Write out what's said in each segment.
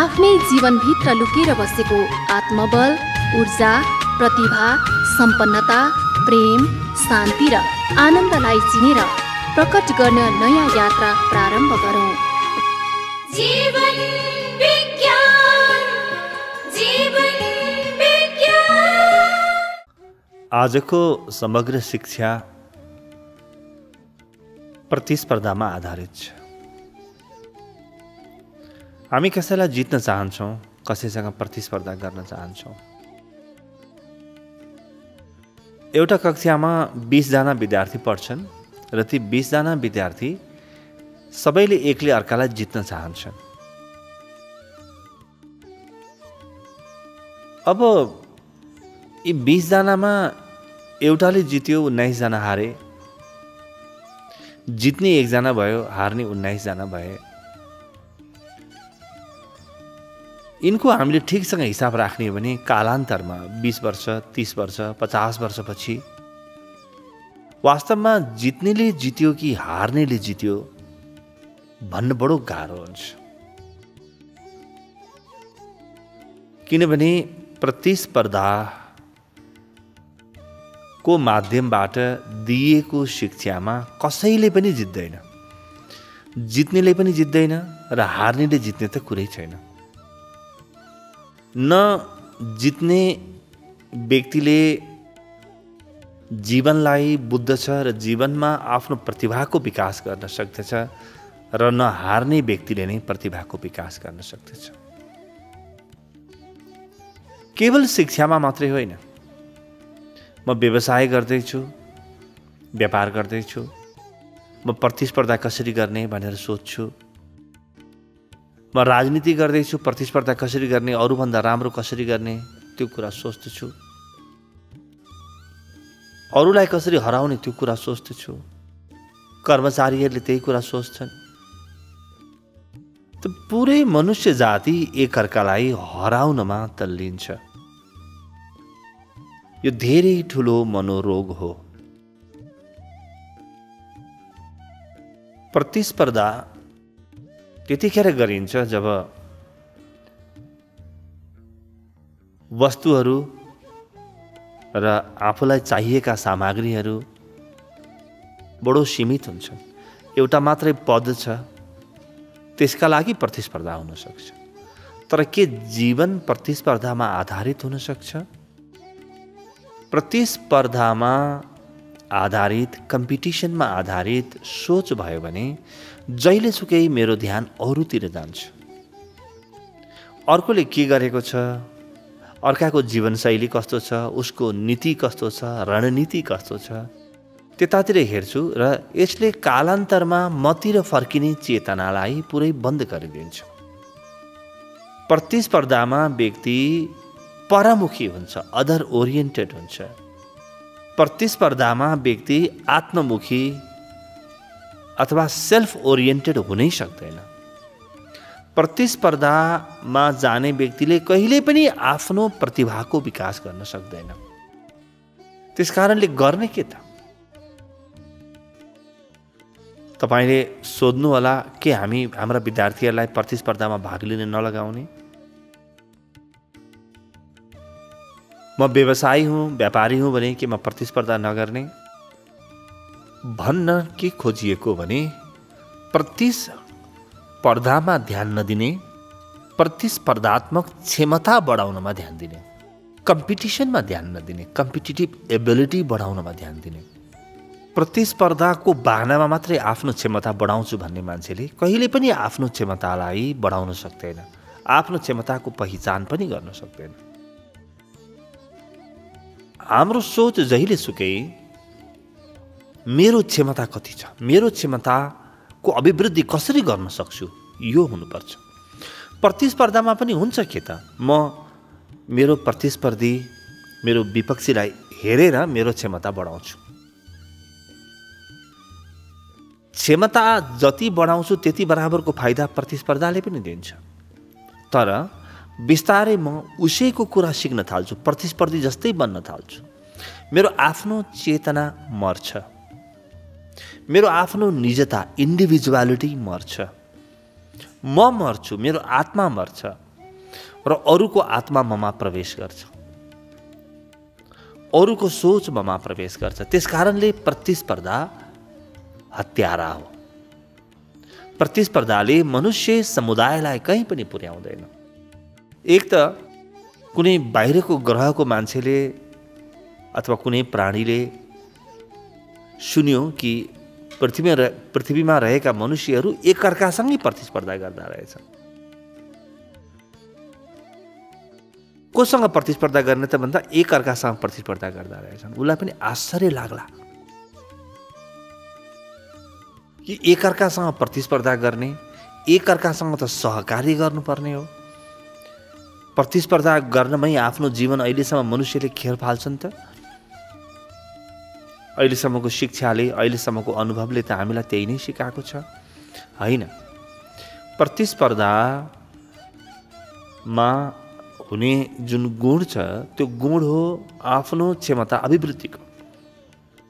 आफ्नै जीवनभित्र लुकेर बसेको आत्मबल, ऊर्जा, प्रतिभा, सम्पन्नता, प्रेम, शान्ति र आनन्दलाई चिनेर प्रकट गर्न नयाँ यात्रा प्रारम्भ गरौँ। जीवन विज्ञान, जीवन विज्ञान। आजको समग्र शिक्षा प्रतिस्पर्धामा आधारित छ। हामी कसैलाई जित्न चाहन्छौँ, कसैसँग प्रतिस्पर्धा गर्न चाहन्छौँ। एउटा कक्षामा 20 जना विद्यार्थी पढ्छन् र ती 20 जना विद्यार्थी सबैले एकले अर्कालाई जित्न चाहन्छन्। अब यी 20 जनामा एउटाले जित्यो, 19 जना हारे। जित्ने 1 जना भयो, हार्ने 19 जना भए। यिनको हामीले ठिकसँग हिसाब राख्ने हो भने कालान्तरमा 20 वर्ष, 30 वर्ष, 50 वर्षपछि वास्तवमा जित्नेले जित्यो कि हार्नेले जित्यो भन्न बडो गाह्रो हुन्छ। किनभने प्रतिस्पर्धाको माध्यमबाट दिइएको शिक्षामा कसैले पनि जित्दैन। जित्नेले पनि जित्दैन र हार्नेले जित्ने त कुरै छैन। न जित्ने व्यक्तिले जीवनलाई बुझ्दछ र जीवनमा आफ्नो प्रतिभाको विकास गर्न सक्दछ र न हार्ने व्यक्तिले नै प्रतिभाको विकास गर्न सक्दछ। केवल शिक्षामा मात्रै होइन। म व्यवसाय गर्दैछु, व्यापार गर्दैछु, म प्रतिस्पर्धा कसरी गर्ने भनेर सोच्छु। म राजनीति गर्दैछु, प्रतिस्पर्धा कसरी गर्ने, अरूभन्दा राम्रो कसरी गर्ने त्यो कुरा सोच्दछु। अरूलाई कसरी हराउने त्यो कुरा सोच्दछु। कर्मचारीहरूले त्यही कुरा सोच्छन्। त पुरै मनुष्य जाति एकअर्कालाई हराउनमा तल्लिन्छ। यो धेरै ठुलो मनोरोग हो। प्रतिस्पर्धा त्यतिखेर गरिन्छ जब वस्तुहरू र आफूलाई चाहिएका सामग्रीहरू बडो सीमित हुन्छन्। एउटा मात्रै पद छ, त्यसका लागि प्रतिस्पर्धा हुन सक्छ। तर के जीवन प्रतिस्पर्धामा आधारित हुन सक्छ? प्रतिस्पर्धामा आधारित, कम्पिटिसनमा आधारित सोच भयो भने जहिलेसुकै मेरो ध्यान अरूतिर जान्छ। अर्कोले के गरेको छ, अर्काको जीवनशैली कस्तो छ, उसको नीति कस्तो छ, रणनीति कस्तो छ, त्यतातिर हेर्छु र यसले कालान्तरमा मतिर फर्किने चेतनालाई पुरै बन्द गरिदिन्छ। प्रतिस्पर्धामा व्यक्ति परमुखी हुन्छ, अदर ओरिएन्टेड हुन्छ। प्रतिस्पर्धामा व्यक्ति आत्ममुखी अथवा सेल्फ ओरिएन्टेड हुनै सक्दैन। प्रतिस्पर्धामा जाने व्यक्तिले कहिले पनि आफ्नो प्रतिभाको विकास गर्न सक्दैन। त्यसकारणले गर्ने के त? तपाईले सोध्नु होला के हामी हाम्रा विद्यार्थीहरूलाई प्रतिस्पर्धामा भाग लिन नलगाउने? म व्यवसायी हुँ, व्यापारी हुँ भने के म प्रतिस्पर्धा नगर्ने? भन्न के खोजिएको भने प्रतिस्पर्धामा ध्यान नदिने, प्रतिस्पर्धात्मक क्षमता बढाउनमा ध्यान दिने, कम्पिटिसनमा ध्यान नदिने, कम्पिटिटिभ एबिलिटी बढाउनमा ध्यान दिने। प्रतिस्पर्धाको बहानामा मात्रै आफ्नो क्षमता बढाउँछु भन्ने मान्छेले कहिले पनि आफ्नो क्षमतालाई बढाउन सक्दैन, आफ्नो क्षमताको पहिचान पनि गर्न सक्दैन। हाम्रो सोच जहिलेसुकै मेरो क्षमता कति छ, मेरो क्षमताको अभिवृद्धि कसरी गर्न सक्छु, यो हुनुपर्छ। प्रतिस्पर्धामा पनि हुन्छ के त म मेरो प्रतिस्पर्धी, मेरो विपक्षीलाई हेरेर मेरो क्षमता बढाउँछु। क्षमता जति बढाउँछु त्यति बराबरको फाइदा प्रतिस्पर्धाले पनि दिन्छ। तर बिस्तारै म उसैको कुरा सिक्न थाल्छु, प्रतिस्पर्धी जस्तै बन्न थाल्छु। मेरो आफ्नो चेतना मर्छ, मेरो आफ्नो निजता, इन्डिभिजुअलिटी मर्छ। म मर्छु, मेरो आत्मा मर्छ, र अरूको आत्मा ममा प्रवेश गर्छ, अरूको सोच ममा प्रवेश गर्छ। त्यसकारणले प्रतिस्पर्धा हत्यारा हो। प्रतिस्पर्धाले मनुष्य समुदायलाई कहीँ पनि पुर्याउँदैन। एक त कुनै बाहिरको ग्रहको मान्छेले अथवा कुनै प्राणीले सुन्यो कि पृथ्वीमा रहेका मनुष्यहरू एकअर्कासँगै प्रतिस्पर्धा गर्दा रहेछन्। कोसँग प्रतिस्पर्धा गर्ने त भन्दा एकअर्कासँग प्रतिस्पर्धा गर्दा रहेछन्। उसलाई पनि आश्चर्य लाग्ला कि एकअर्कासँग प्रतिस्पर्धा गर्ने, एकअर्कासँग त सहकार्य गर्नुपर्ने हो। प्रतिस्पर्धा गर्नमै आफ्नो जीवन अहिलेसम्म मनुष्यले खेर फाल्छन् त। अहिलेसम्मको शिक्षाले, अहिलेसम्मको अनुभवले त हामीलाई त्यही नै सिकाएको छ, होइन? प्रतिस्पर्धामा हुने जुन गुण छ त्यो गुण हो आफ्नो क्षमता अभिवृद्धिको।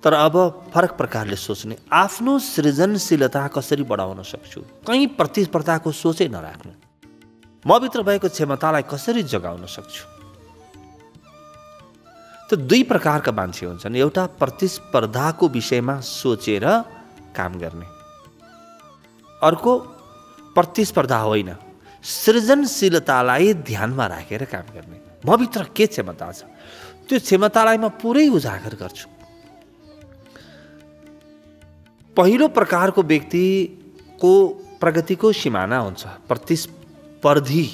तर अब फरक प्रकारले सोच्ने, आफ्नो सृजनशीलता कसरी बढाउन सक्छु, कहीँ प्रतिस्पर्धाको सोचै नराख्नु। मभित्र भएको क्षमतालाई कसरी जगाउन सक्छु। त दुई प्रकारका मान्छे हुन्छन्। एउटा प्रतिस्पर्धाको विषयमा सोचेर काम गर्ने, अर्को प्रतिस्पर्धा होइन, सृजनशीलतालाई ध्यानमा राखेर काम गर्ने। मभित्र के क्षमता छ त्यो क्षमतालाई म पुरै उजागर गर्छु। पहिलो प्रकारको व्यक्तिको प्रगतिको सिमाना हुन्छ। प्रतिस्पर्धी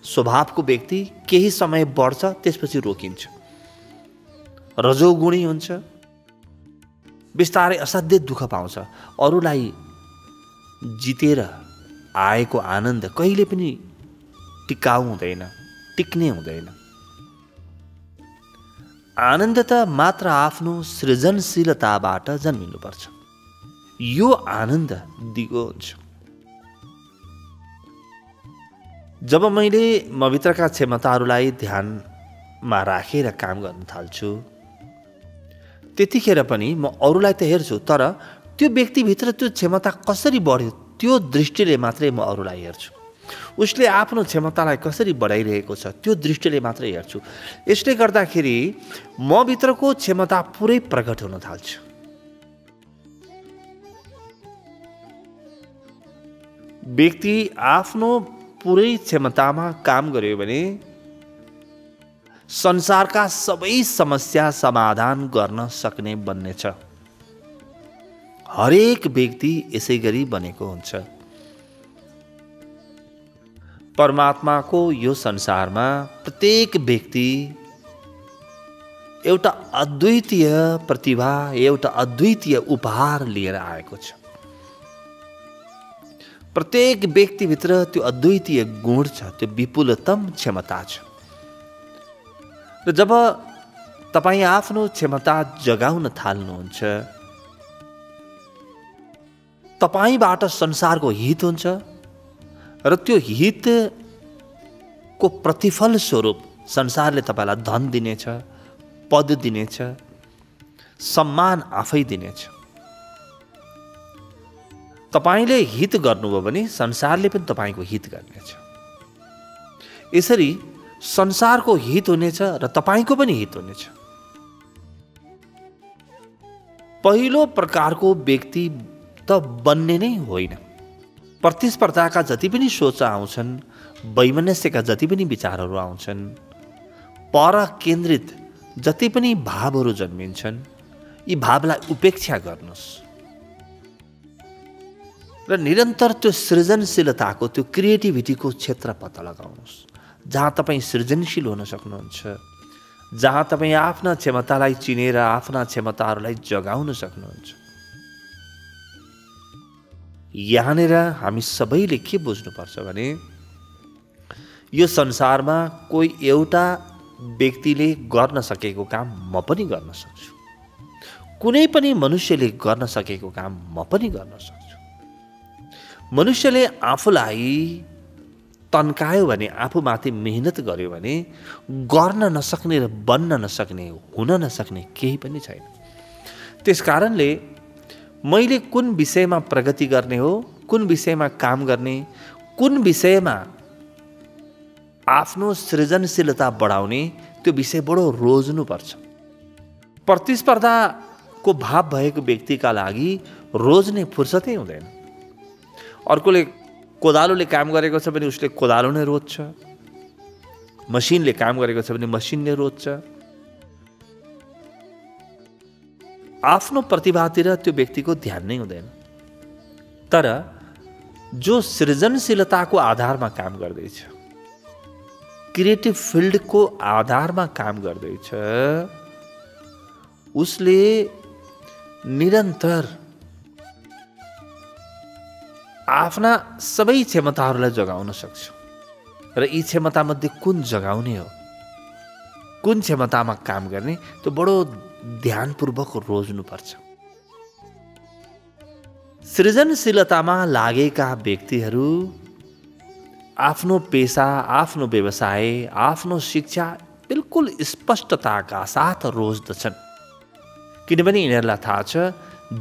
स्वभावको व्यक्ति केही समय बढ्छ, त्यसपछि रोकिन्छ। रजोगुणी हुन्छ, बिस्तारै असाध्यै दुःख पाउँछ। अरूलाई जितेर आएको आनन्द कहिले पनि टिकाउ हुँदैन, टिक्ने हुँदैन। आनन्द त मात्र आफ्नो सृजनशीलताबाट जन्मिनुपर्छ। यो आनन्द दिगो हुन्छ। जब मैले मभित्रका क्षमताहरूलाई ध्यानमा राखेर काम गर्न थाल्छु, त्यतिखेर पनि म अरूलाई त हेर्छु, तर त्यो व्यक्तिभित्र त्यो क्षमता कसरी बढ्यो त्यो दृष्टिले मात्रै म अरूलाई हेर्छु। उसले आफ्नो क्षमतालाई कसरी बढाइरहेको छ त्यो दृष्टिले मात्रै हेर्छु। यसले गर्दाखेरि म भित्रको क्षमता पुरै प्रकट हुन थाल्छ। व्यक्ति आफ्नो पुरै क्षमतामा काम गर्यो भने संसारका सबै समस्या समाधान गर्न सक्ने बन्नेछ। हरेक व्यक्ति यसै गरी बनेको हुन्छ। परमात्माको यो संसारमा प्रत्येक व्यक्ति एउटा अद्वितीय प्रतिभा, एउटा अद्वितीय उपहार लिएर आएको छ। प्रत्येक व्यक्तिभित्र त्यो अद्वितीय गुण छ, त्यो विपुलतम क्षमता छ। र जब तपाईँ आफ्नो क्षमता जगाउन थाल्नुहुन्छ, तपाईँबाट संसारको हित हुन्छ र त्यो हितको प्रतिफल स्वरूप संसारले तपाईँलाई धन दिनेछ, पद दिनेछ, सम्मान आफै दिनेछ। तपाईँले हित गर्नुभयो भने संसारले पनि तपाईँको हित गर्नेछ। यसरी संसारको हित हुनेछ र तपाईँको पनि हित हुनेछ। पहिलो प्रकारको व्यक्ति त बन्ने नै होइन। प्रतिस्पर्धाका जति पनि सोच आउँछन्, वैमनस्यका जति पनि विचारहरू आउँछन्, पर केन्द्रित जति पनि भावहरू जन्मिन्छन्, यी भावलाई उपेक्षा गर्नुहोस् र निरन्तर त्यो सृजनशीलताको, त्यो क्रिएटिभिटीको क्षेत्र पत्ता लगाउनुहोस्, जहाँ तपाईँ सृजनशील हुन सक्नुहुन्छ, जहाँ तपाईँ आफ्ना क्षमतालाई चिनेर आफ्ना क्षमताहरूलाई जगाउन सक्नुहुन्छ। यहाँनिर हामी सबैले के बुझ्नुपर्छ भने यो संसारमा कोही एउटा व्यक्तिले गर्न सकेको काम म पनि गर्न सक्छु। कुनै पनि मनुष्यले गर्न सकेको काम म पनि गर्न सक्छु। मनुष्यले आफूलाई तन्कायो भने, आफूमाथि मेहनत गर्यो भने गर्न नसक्ने र बन्न नसक्ने, हुन नसक्ने केही पनि छैन। त्यसकारणले मैले कुन विषयमा प्रगति गर्ने हो, कुन विषयमा काम गर्ने, कुन विषयमा आफ्नो सृजनशीलता बढाउने त्यो विषय बडो रोज्नुपर्छ। प्रतिस्पर्धाको भाव भएको व्यक्तिका लागि रोज्ने फुर्सदै हुँदैन। अर्कोले कोदालोले काम गरेको छ भने उसले कोदालो नै रोज्छ, मसिनले काम गरेको छ भने मसिन नै रोज्छ। आफ्नो प्रतिभातिर त्यो व्यक्तिको ध्यान नै हुँदैन। तर जो सृजनशीलताको आधारमा काम गर्दैछ, क्रिएटिभ फिल्डको आधारमा काम गर्दैछ, उसले निरन्तर आफ्ना सबै क्षमताहरूलाई जगाउन सक्छ। र यी क्षमतामध्ये कुन जगाउने हो, कुन क्षमतामा काम गर्ने, त्यो बडो ध्यानपूर्वक रोज्नुपर्छ। सृजनशीलतामा लागेका व्यक्तिहरू आफ्नो पेसा, आफ्नो व्यवसाय, आफ्नो शिक्षा बिल्कुल स्पष्टताका साथ रोज्दछन्। किनभने यिनीहरूलाई थाहा छ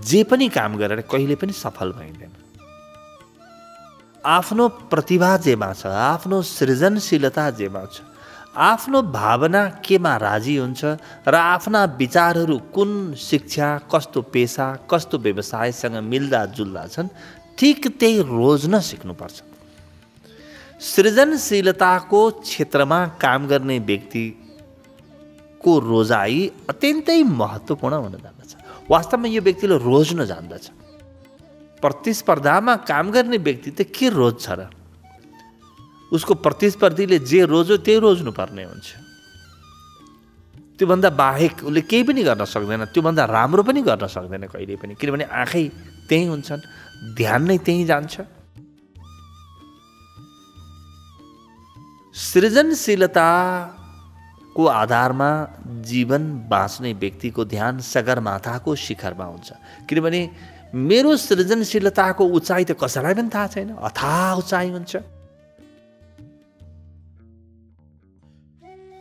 जे पनि काम गरेर कहिले पनि सफल भइँदैन। आफ्नो प्रतिभा जेमा छ, आफ्नो सृजनशीलता जेमा छ, आफ्नो भावना केमा राजी हुन्छ र आफ्ना विचारहरू कुन शिक्षा, कस्तो पेसा, कस्तो व्यवसायसँग मिल्दा जुल्दा छन्, ठिक त्यही रोज्न सिक्नुपर्छ। सृजनशीलताको क्षेत्रमा काम गर्ने व्यक्तिको रोजाइ अत्यन्तै महत्त्वपूर्ण हुन जान्दछ। वास्तवमा यो व्यक्तिले रोज्न जान्दछ। प्रतिस्पर्धामा काम गर्ने व्यक्ति त के रोज्छ र? उसको प्रतिस्पर्धीले जे रोज्यो त्यही रोज्नुपर्ने हुन्छ। त्योभन्दा बाहेक उसले केही पनि गर्न सक्दैन, त्योभन्दा राम्रो पनि गर्न सक्दैन कहिले पनि। किनभने आँखै त्यही हुन्छन्, ध्यान नै त्यही जान्छ। सृजनशीलताको आधारमा जीवन बाँच्ने व्यक्तिको ध्यान सगरमाथाको शिखरमा हुन्छ। किनभने मेरो सृजनशीलताको उचाइ त कसैलाई पनि थाहा छैन, अथाह उचाइ हुन्छ।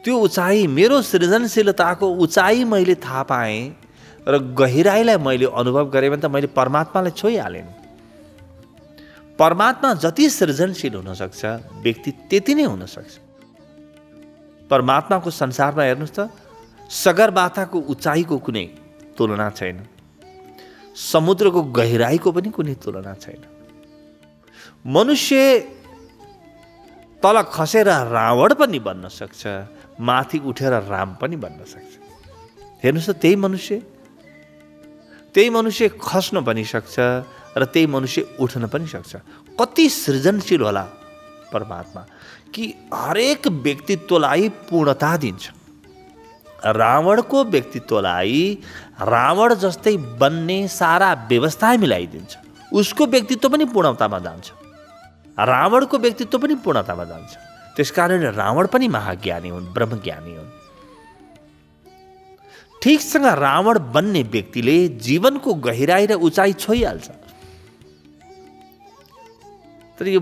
त्यो उचाइ, मेरो सृजनशीलताको उचाइ मैले थाहा पाएँ र गहिराइलाई मैले अनुभव गरेँ भने त मैले परमात्मालाई छोइहालेँ। परमात्मा जति सृजनशील हुनसक्छ, व्यक्ति त्यति नै हुनसक्छ। परमात्माको संसारमा हेर्नुहोस् त, सगरमाथाको उचाइको कुनै तुलना छैन, समुद्रको गहिराइको पनि कुनै तुलना छैन। मनुष्य तल खसेर रावण पनि बन्न सक्छ, माथि उठेर राम पनि बन्न सक्छ। हेर्नुहोस् त, त्यही मनुष्य खस्न पनि सक्छ र त्यही मनुष्य उठ्न पनि सक्छ। कति सृजनशील होला परमात्मा कि हरेक व्यक्तित्वलाई पूर्णता दिन्छ। रावणको व्यक्तित्वलाई रावण जस्तै बन्ने सारा व्यवस्था मिलाइदिन्छ। उसको व्यक्तित्व पनि पूर्णतामा जान्छ, रावणको व्यक्तित्व पनि पूर्णतामा जान्छ। त्यसकारण रावण पनि महाज्ञानी हुन्, ब्रह्मज्ञानी हुन्। ठिकसँग रावण बन्ने व्यक्तिले जीवनको गहिराई र उचाइ छोइहाल्छ। तर यो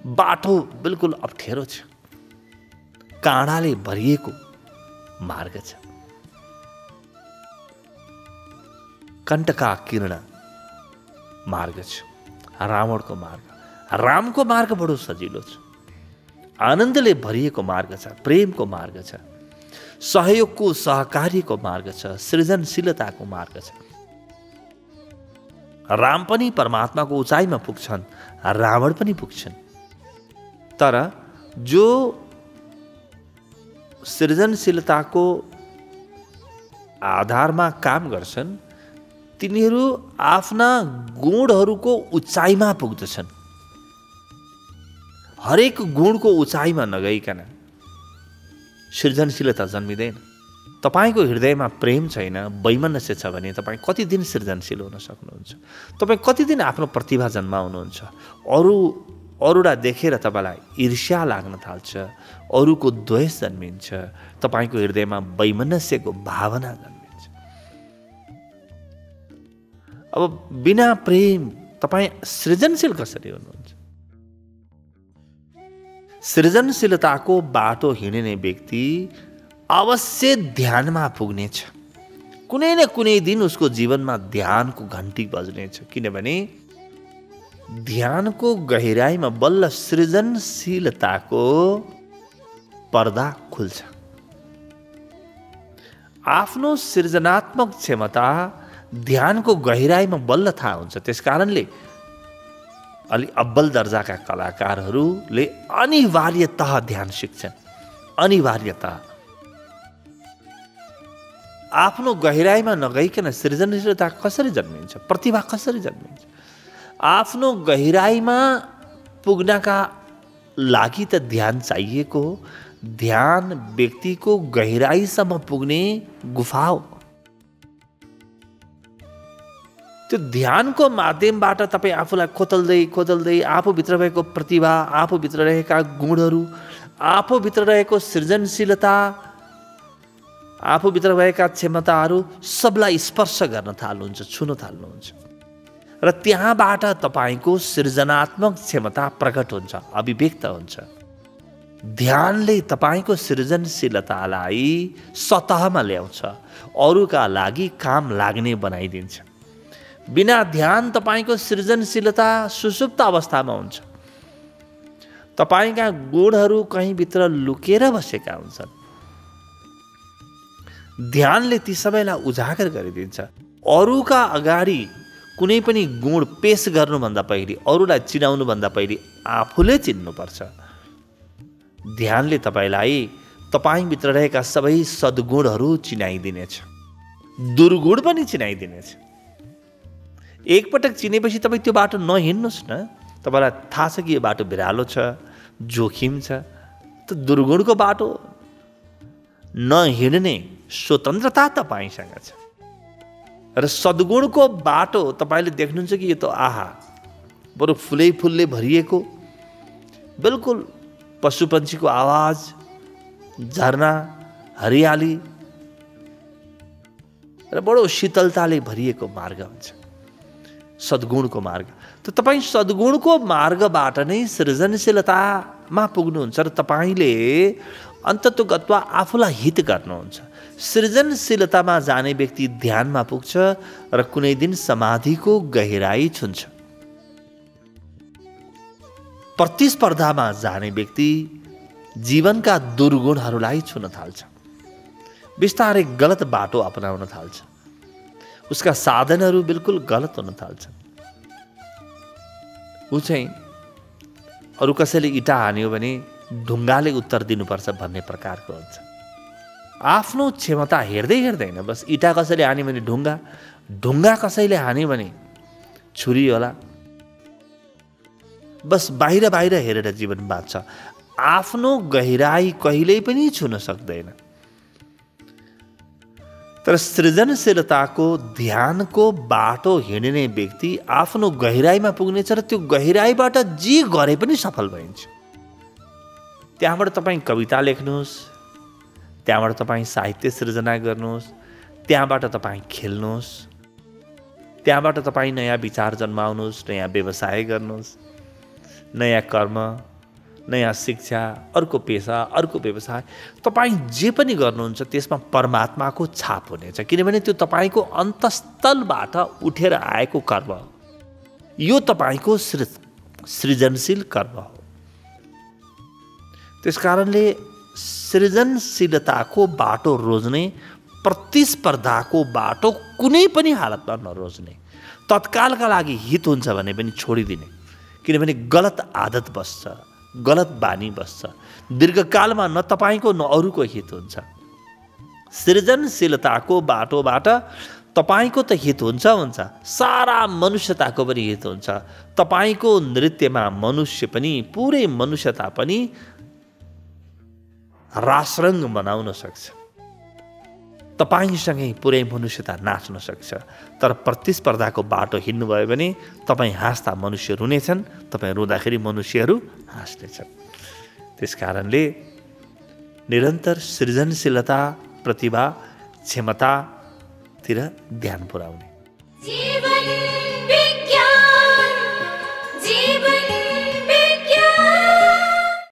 बाटो बिल्कुल अप्ठ्यारो छ, काँडाले भरिएको मार्ग छ, कण्टकाकीर्ण मार्ग छ रावणको मार्ग। रामको मार्ग बडो सजिलो छ, आनन्दले भरिएको मार्ग छ, प्रेमको मार्ग छ, सहयोगको, सहकार्यको मार्ग छ, सृजनशीलताको मार्ग छ। राम पनि परमात्माको उचाइमा पुग्छन्, रावण पनि पुग्छन्। तर जो सृजनशीलताको आधारमा काम गर्छन्, तिनीहरू आफ्ना गुणहरूको उचाइमा पुग्दछन्। हरेक गुणको उचाइमा नगइकन सृजनशीलता जन्मिँदैन। तपाईको हृदयमा प्रेम छैन, वैमनस्य छ भने तपाईँ कति दिन सृजनशील हुन सक्नुहुन्छ? तपाईँ कति दिन आफ्नो प्रतिभा जन्माउनुहुन्छ? अरूलाई देखेर तपाईँलाई ईर्ष्या लाग्न थाल्छ, अरूको द्वेष जन्मिन्छ, तपाईँको हृदयमा वैमनस्यको भावना जन्मिन्छ। अब बिना प्रेम तपाईँ सृजनशील कसरी हुनुहुन्छ? सृजनशीलताको बाटो हिँड्ने व्यक्ति अवश्य ध्यानमा पुग्नेछ। कुनै न कुनै दिन उसको जीवनमा ध्यानको घन्टी बज्नेछ। किनभने ध्यानको गहिराइमा बल्ल सृजनशीलताको पर्दा खुल्छ। आफ्नो सृजनात्मक क्षमता ध्यानको गहिराईमा बल्ल थाहा हुन्छ। त्यसकारणले अलि अब्बल दर्जाका कलाकारहरूले अनिवार्यतः ध्यान सिक्छन्। अनिवार्यतः आफ्नो गहिराईमा नगइकन सृजनशीलता कसरी जन्मिन्छ, प्रतिभा कसरी जन्मिन्छ? आफ्नो गहिराईमा पुग्नका लागि त ध्यान चाहिएको हो। ध्यान व्यक्तिको गहिराईसम्म पुग्ने गुफा हो। त्यो ध्यानको माध्यमबाट तपाईँ आफूलाई खोतल्दै आफूभित्र भएको प्रतिभा, आफूभित्र रहेका गुणहरू, आफूभित्र रहेको सृजनशीलता, आफूभित्र भएका क्षमताहरू सबलाई स्पर्श गर्न थाल्नुहुन्छ, छुन थाल्नुहुन्छ र त्यहाँबाट तपाईँको सृजनात्मक क्षमता प्रकट हुन्छ, अभिव्यक्त हुन्छ। ध्यानले तपाईँको सृजनशीलतालाई सतहमा ल्याउँछ, अरूका लागि काम लाग्ने बनाइदिन्छ। बिना ध्यान तपाईँको सृजनशीलता सुसुप्त अवस्थामा हुन्छ। तपाईँका गुणहरू कहीँ भित्र लुकेर बसेका हुन्छन्। ध्यानले ती सबैलाई उजागर गरिदिन्छ। अरूका अगाडि कुनै पनि गुण पेश गर्नुभन्दा पहिले, अरूलाई चिनाउनुभन्दा पहिले आफूले चिन्नुपर्छ। ध्यानले तपाईँलाई तपाईँभित्र रहेका सबै सद्गुणहरू चिनाइदिनेछ, दुर्गुण पनि चिनाइदिनेछ। एकपटक चिनेपछि तपाईँ त्यो बाटो नहिँड्नुहोस् न। तपाईँलाई थाहा छ कि यो बाटो बिरालो छ, जोखिम छ, त दुर्गुणको बाटो नहिँड्ने स्वतन्त्रता तपाईँसँग छ। र सद्गुणको बाटो तपाईँले देख्नुहुन्छ कि यो त आहा बरु फुलले भरिएको, बिल्कुल पशुपन्छीको आवाज, झरना, हरियाली र बडो शीतलताले भरिएको मार्ग हुन्छ सद्गुणको मार्ग। त तपाईँ सद्गुणको मार्गबाट नै सृजनशीलतामा पुग्नुहुन्छ र तपाईँले अन्ततोगत्वा आफूलाई हित गर्नुहुन्छ। सृजनशीलतामा जाने व्यक्ति ध्यानमा पुग्छ र कुनै दिन समाधिको गहिराई छुन्छ। प्रतिस्पर्धामा जाने व्यक्ति जीवनका दुर्गुणहरूलाई छुन थाल्छ, बिस्तारै गलत बाटो अपनाउन थाल्छ, उसका साधनहरू बिल्कुल गलत हुन थाल्छन्। ऊ चाहिँ अरू कसैले इँटा हान्यो भने ढुङ्गाले उत्तर दिनुपर्छ भन्ने प्रकारको हुन्छ। आफ्नो क्षमता हेर्दै हेर्दैन, बस इँटा कसैले हान्यो भने ढुङ्गा कसैले हान्यो भने छुरी होला, बस बाहिर हेरेर जीवन बाँच्छ। आफ्नो गहिराई कहिल्यै पनि छुन सक्दैन। तर सृजनशीलताको ध्यानको बाटो हिँड्ने व्यक्ति आफ्नो गहिराईमा पुग्नेछ र त्यो गहिराईबाट जे गरे पनि सफल भइन्छ। त्यहाँबाट तपाईँ कविता लेख्नुहोस्, त्यहाँबाट तपाईँ साहित्य सृजना गर्नुहोस्, त्यहाँबाट तपाईँ खेल्नुहोस्, त्यहाँबाट तपाईँ नयाँ विचार जन्माउनुहोस्, नयाँ व्यवसाय गर्नुहोस्, नयाँ कर्म, नयाँ शिक्षा, अर्को पेसा, अर्को व्यवसाय, तपाईँ जे पनि गर्नुहुन्छ त्यसमा परमात्माको छाप हुनेछ। किनभने त्यो तपाईँको अन्तस्थलबाट उठेर आएको कर्म हो। यो तपाईँको सृजनशील कर्म हो। त्यसकारणले सृजनशीलताको बाटो रोज्ने, प्रतिस्पर्धाको बाटो कुनै पनि हालतमा नरोज्ने। तत्कालका लागि हित हुन्छ भने पनि छोडिदिने, किनभने गलत आदत बस्छ, गलत बानी बस्छ। दीर्घकालमा न तपाईँको न अरूको हित हुन्छ। सृजनशीलताको बाटोबाट तपाईँको त हित हुन्छ, सारा मनुष्यताको पनि हित हुन्छ। तपाईँको नृत्यमा मनुष्य पनि, पुरै मनुष्यता पनि रासरङ्ग मनाउन सक्छ। तपाईँसँगै पुरै मनुष्यता नाच्न सक्छ। तर प्रतिस्पर्धाको बाटो हिँड्नुभयो भने तपाईँ हाँस्दा मनुष्य रुनेछन्, तपाईँ रुँदाखेरि मनुष्यहरू हाँस्नेछन्। त्यसकारणले निरन्तर सृजनशीलता, प्रतिभा, क्षमतातिर ध्यान पुर्याउने।